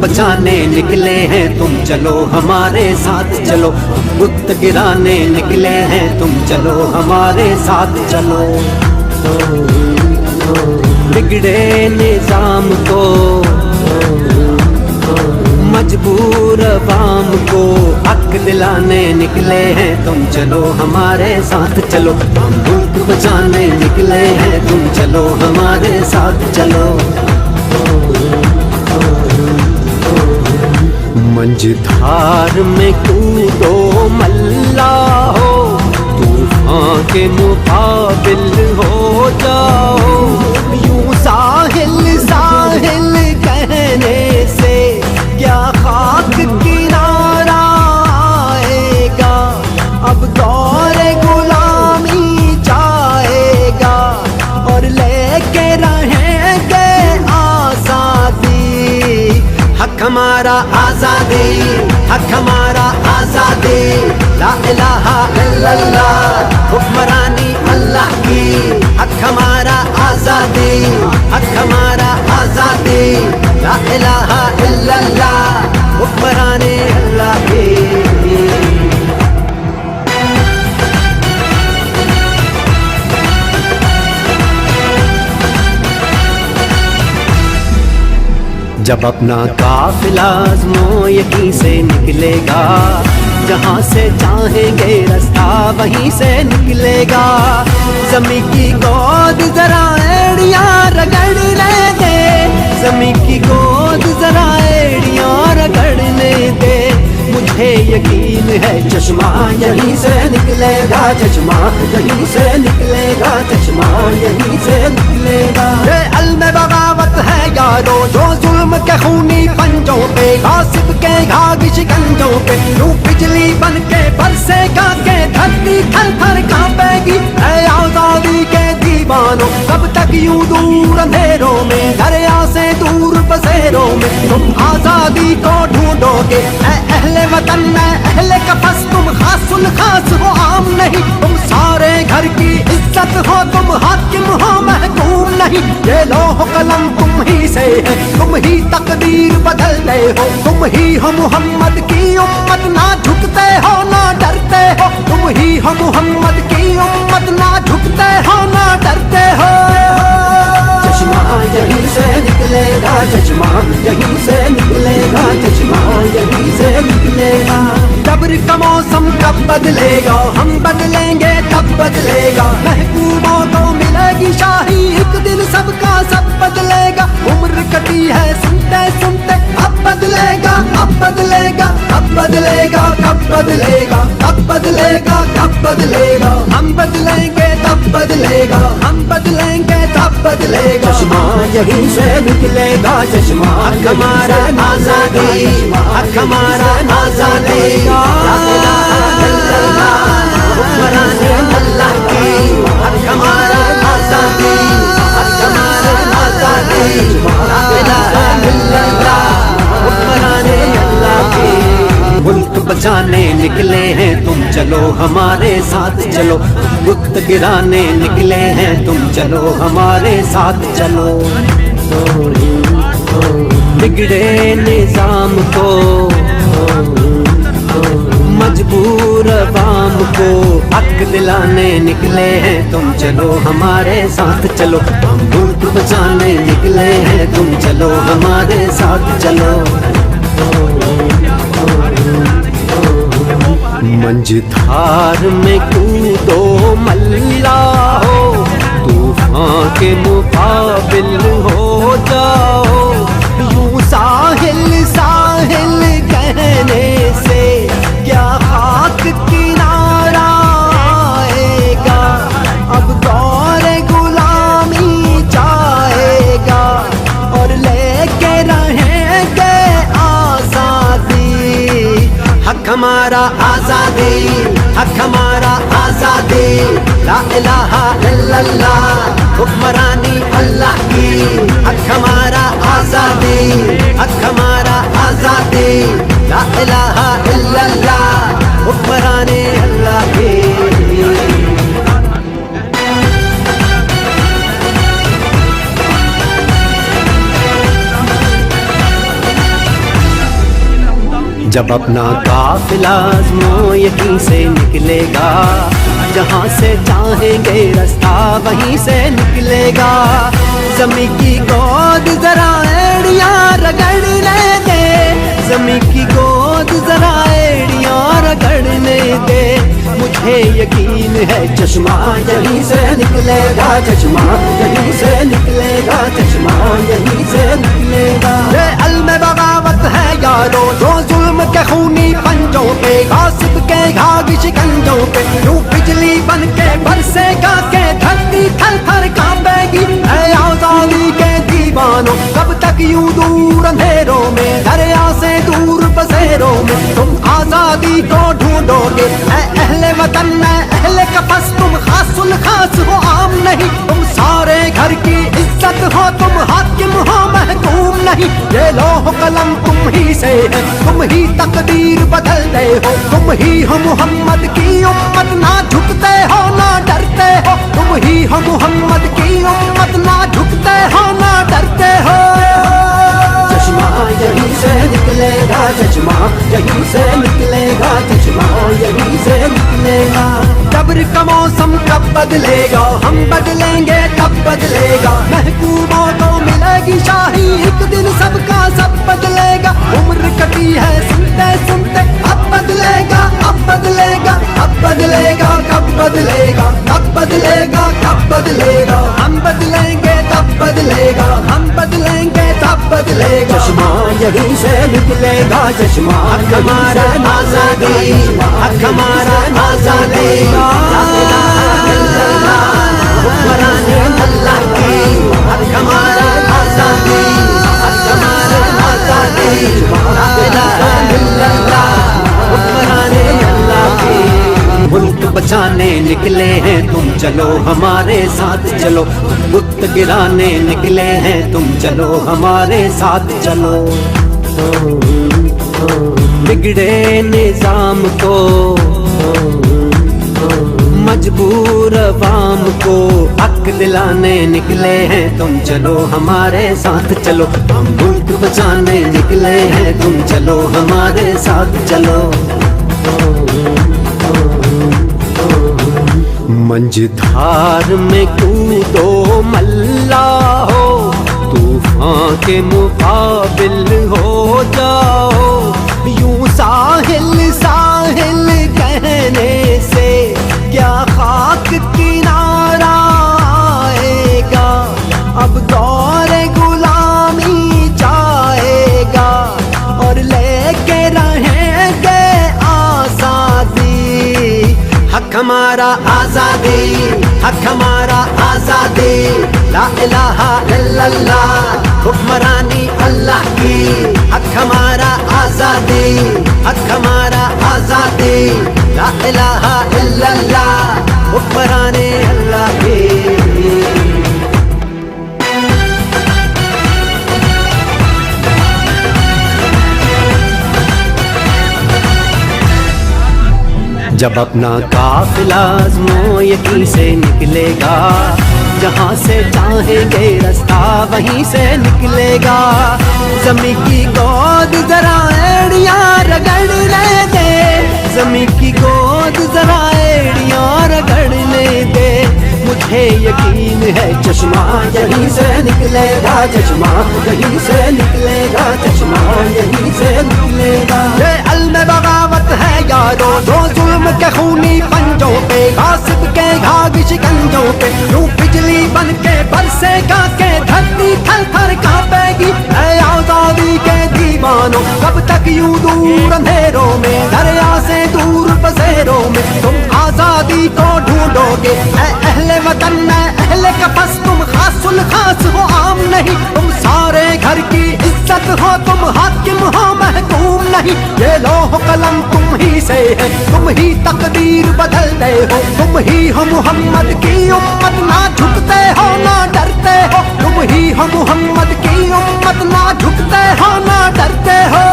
बचाने निकले हैं तुम चलो हमारे साथ चलो, बुत गिराने निकले हैं तुम चलो हमारे साथ चलो। बिगड़े निजाम को मजबूर अवाम को हक दिलाने निकले हैं तुम चलो हमारे साथ चलो, हम मुल्क बचाने निकले हैं तुम चलो हमारे साथ चलो। मंझधार में कूदो मल्ला हो, तूफान के मुकाबिल हो जाओ। यूं साहिल साहिल कहने से क्या खाक किनारा आएगा, अब दौर गुलामी जाएगा और लेके रहेंगे आजादी। हक हमारा आजादी, हक हमारा आजादी, ला इलाहा इल्लल्लाह हुक्मरानी अल्लाह की। हक हमारा आजादी, हक हमारा आजादी, ला इलाहा इल्लल्लाह हुक्मरानी अल्लाह की। जब अपना काफिला आज़मो यहीं से निकलेगा, जहाँ से चाहेंगे रास्ता वहीं से निकलेगा। ज़मीं की गोद जरा एड़ियाँ रगड़ने दे, ज़मीं की गोद जरा एड़ियाँ रगड़ने दे। मुझे यकीन है चश्मा यहीं से निकलेगा, चश्मा यहीं से निकलेगा, चश्मा यहीं से निकलेगा। ये अल्म बगावत है यारो जो जुल्म के खूनी पंजों पे, गासिब के घाघ शिकंजों पे, यूं बिजली बन के बरसेगा के धरती थर थर कांपेगी। ऐ आजादी के दीवानों कब तक यूं दूर अंधेरों में, दरिया से दूर बसेरों में तुम आजादी को ढूंढोगे। ऐ अहले वतन में अहले कफस तुम खासुल खास हो, आम नहीं तुम सारे घर की इज्जत हो, तुम हाकिम हो महकूम नहीं। ये लौह कलम तुम ही से है, तुम ही तकदीर बदलते हो, तुम ही हो मोहम्मद की उम्मत, ना झुकते हो ना डरते हो। तुम ही हो मोहम्मद की उम्मत, ना झुकते हो ना डरते हो। चश्मा यहीं से निकलेगा, चश्मा यहीं से निकलेगा, चश्मा यहीं से निकलेगा। जबर का मौसम कब बदलेगा, हम बदलेंगे तब बदलेगा। महबूबों को मिलेगी शाही, एक दिन सबका सब बदलेगा। उम्र कटी है सुनते सुनते, अब बदलेगा अब बदलेगा अब बदलेगा, कब बदलेगा अब बदलेगा कब बदलेगा। हम बदलेंगे तब बदलेगा, हम बदलेंगे तब बदलेगा। चश्मा यहीं से निकलेगा, चश्मा हक हमारा आजादी, हक हमारा आजादी, ला इलाहा इल्लल्लाह हुक्मरानी अल्लाह की। हक हमारा आजादी, हक हमारा आजादी, ला इलाहा इल्लल्लाह हुक्मरानी अल्लाह की। मुल्क बचाने निकले हैं तुम चलो हमारे साथ चलो, बुत गिराने निकले हैं तुम चलो हमारे साथ चलो। बिगड़े निजाम को मजबूर अवाम को हक दिलाने निकले हैं तुम चलो हमारे साथ चलो, हम मुल्क बचाने निकले हैं तुम चलो हमारे साथ चलो। मंझधार में कूदो मल्ला हो, तूफान के मुकाबिल हो जाओ। यूं साहिल साहिल कहने से क्या खाक किनारा आएगा, अब दौर गुलामी जाएगा और लेके रहेंगे आजादी। हक हमारा आजादी, हक हमारा आजादी, ला इलाहा इल्लल्लाह हुक्मरानी अल्लाह की। हक हमारा आजादी, हक हमारा आजादी, ला इलाहा इल्लल्लाह हुक्मरानी अल्लाह की। जब अपना काफिला आज़मो यहीं से निकलेगा, जहाँ से चाहेंगे रास्ता वहीं से निकलेगा। ज़मीं की गोद जरा एड़ियाँ रगड़ने दे, ज़मीं की गोद जरा एड़ियाँ रगड़ने दे। मुझे यकीन है चश्मा यहीं से निकलेगा, चश्मा यहीं से निकलेगा, चश्मा यहीं से निकलेगा। ये अल्म बगावत है यारो जो जुल्म के खूनी पंजों पे, गासिब के घाघ शिकंजों पे यूं बिजली बन के बरसेगा के धरती थर थर कांपेगी। है आजादी के दीवानों कब तक यूं दूर अंधेरों में, दरिया से दूर बसेरों में तुम आजादी को ढूंढोगे। अहले वतन है अहले कफस, तुम खासुल खास हो आम नहीं, तुम सारे घर की इज्जत हो, तुम हाकिम हो महकूम नहीं। ये लौह कलम तुम ही से है, तुम ही तकदीर बदलते हो, तुम ही हो मोहम्मद की उम्मत, ना झुकते हो ना डरते हो। तुम ही हो मोहम्मद की उम्मत, ना झुकते हो ना डरते हो। चश्मा यहीं से निकलेगा, चश्मा यहीं से निकलेगा, चश्मा यहीं से निकलेगा। जबर का मौसम कब बदलेगा, हम बदलेंगे तब बदलेगा। महकूमों को मिलेगी शाही, एक दिन सबका सब बदलेगा। उम्र कटी है सुनते सुनते, अब बदलेगा अब बदलेगा अब बदलेगा। कब बदलेगा कब बदलेगा कब बदलेगा, हम बदलेंगे तब बदलेगा, हम बदलेंगे तब बदलेगा। चश्मा यहीं से निकलेगा, चश्मा हमारा आजादी, हक हमारा आजादी। हुक्मरानी अल्लाह की, हक हमारा आजादी, हक हमारा आजादी। ला इलाहा इल्लल्लाह, हुक्मरानी अल्लाह की। मुल्क बचाने निकले हैं तुम चलो हमारे साथ चलो, बुत गिराने निकले हैं तुम चलो हमारे साथ चलो। बिगड़े निजाम को, मजबूर अवाम को हक दिलाने निकले हैं तुम चलो हमारे साथ चलो। हम मुल्क बचाने निकले हैं तुम चलो हमारे साथ चलो। मंझधार में कूदो मल्ला हो, तूफान के मुकाबिल हो जाओ। यूं साहिल साहिल कहने से क्या खाक किनारा आएगा। अब दौर गुलामी जाएगा और लेके रहेंगे आजादी। हक हमारा आजादी, हक हमारा आजादी। ला इलाहा इल्लल्लाह, हुक्मरानी अल्लाह की। हक हमारा आजादी, हक हमारा आजादी। ला इलाहा इल्लल्लाह, हुक्मरानी अल्लाह की। जब अपना काफिला आज़मो यहीं से निकलेगा, जहाँ से चाहेंगे रास्ता वहीं से निकलेगा। ज़मीं की गोद जरा एड़ियाँ रगड़ने दे, ज़मीं की गोद जरा एड़ियाँ रगड़ने दे। मुझे यकीन है चश्मा यहीं से निकलेगा, चश्मा यहीं से निकलेगा, चश्मा यहीं से निकलेगा। ये अल्म बगावत है यारो जो जुल्म के खूनी पंजों पे, गासिब के घाघ शिकंजों पे यूं बिजली बन के बरसेगा के धरती थर थर कांपेगी। है आजादी के दीवानों कब तक यूं दूर अंधेरों में, दरिया से दूर बसेरों में तुम आजादी को ढूंढोगे। अहले वतन है अहले कफस, तुम खासुल खास हो आम नहीं, तुम सारे घर की इज्जत हो, तुम हाकिम हो महकूम नहीं। ये लौह कलम तुम ही से है, तुम ही तकदीर बदलते हो, तुम ही हो मोहम्मद की उम्मत, ना झुकते हो ना डरते हो। तुम ही हो मोहम्मद की उम्मत, ना झुकते हो ना डरते हो।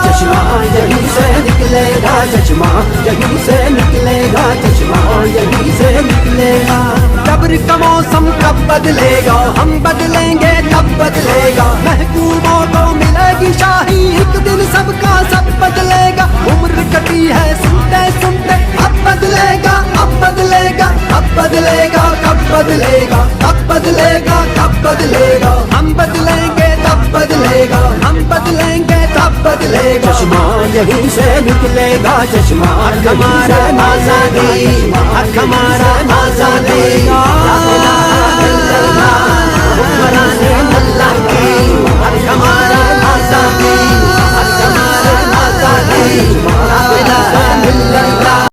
चश्मा यहीं से निकलेगा, चश्मा यहीं से निकलेगा, चश्मा यहीं से निकलेगा। जबर का मौसम कब बदलेगा, हम बदलेंगे तब बदलेगा। महकूमों को मिलेगी शाही, एक दिन सबका सब بدلے گا کب بدلے گا کب بدلے گا کب بدلے گا ہم بدلیں گے تب بدلے گا ہم بدلیں گے تب بدلے گا چشمہ یہیں سے نکلے گا چشمہ ہمارا آزادی حق ہمارا آزادی